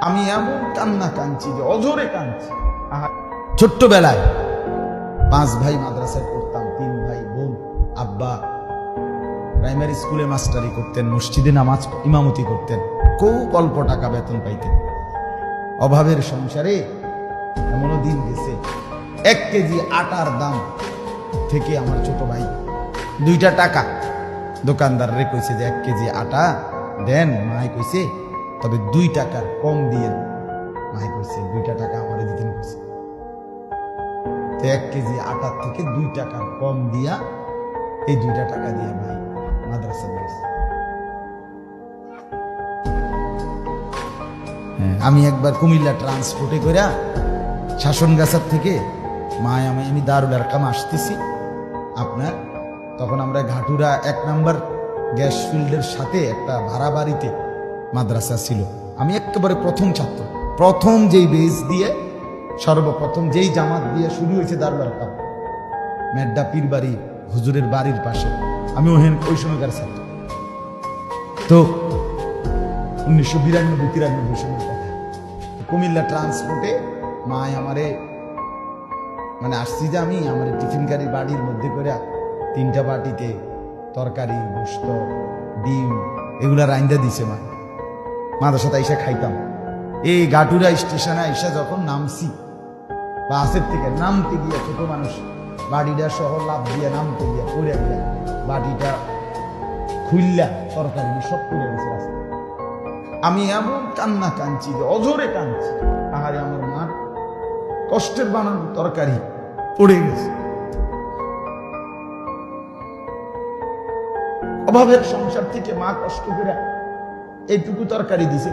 আমি এমন কান্না কাঁদছি যে অঝরে কাঁদছি। ছোট্টবেলায় 5 ভাই মাদ্রাসায় পড়তাম, 3 ভাই বোন। আব্বা প্রাইমারি স্কুলে মাস্টারি করতেন, মসজিদে নামাজ ইমামতি করতেন, খুব অল্প টাকা বেতন পাইতেন। অভাবের সংসারে এমনও দিন গেছে 1 কেজি আটার দাম থেকে আমার ছোট ভাই 2টা টাকা দোকানদাররে কইছে যে 1 কেজি আটা দেন। মাই কইছে তবে 2 টাকার কম দিয়ে। মাই কইছে 2টা টাকা আমারে দিতেন কইছে। তো 1 কেজি আটার থেকে 2 টাকার কম দিয়া এই 2টা টাকা দিয়ে ভাই মাদ্রাসা গেছে। আমি একবার কুমিল্লা ট্রান্সপোর্টে কইরা শাসনগাছার থেকে মায় আমি দারুল আরকাম আসতেছি আপনার, তখন আমরা ঘাটুরা 1 নম্বর গ্যাস ফিল্ডের সাথে একটা ভাড়া বাড়িতে মাদ্রাসা ছিল। আমি একেবারে প্রথম ছাত্র, প্রথম যেই বেজ দিয়ে সর্বপ্রথম যেই জামাত দিয়ে শুরু হয়েছে দারুল আরকাম, মেড্ডা পীর বাড়ি হুজুরের বাড়ির পাশে। আমি ওই সময়কার ছাত্র। তো 1992-93 সালের কথা। কুমিল্লা ট্রান্সপোর্টে মায় আমারে মানে আসছি যে আমি আমার টিফিন গাড়ির বাড়ির মধ্যে করে 3টা বাটিতে তরকারি, গোশত, ডিম এগুলা রাইন্দা দিছে। মা মাদ্রাসাতে আইসা খাইতাম। এই গাটুরা স্টেশনে আইসা যখন নামছি, বাসের থেকে নামতে গিয়ে ছোট মানুষ বাড়িটা সহ লাভ দিয়ে নামতে গিয়ে পড়ে গিয়া বাটিটা খুললা তরকারি সব পড়ে গেছে রাস্তায়। আমি এমন কান্না কাঁদছি যে অঝরে কাঁদছি। আহারে আমার মার কষ্টের বানানো তরকারি পড়ে গেছে। অভাবের সংসার থেকে মা কষ্ট করে এইটুকু তরকারি দিছে,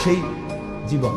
সেই জীবন।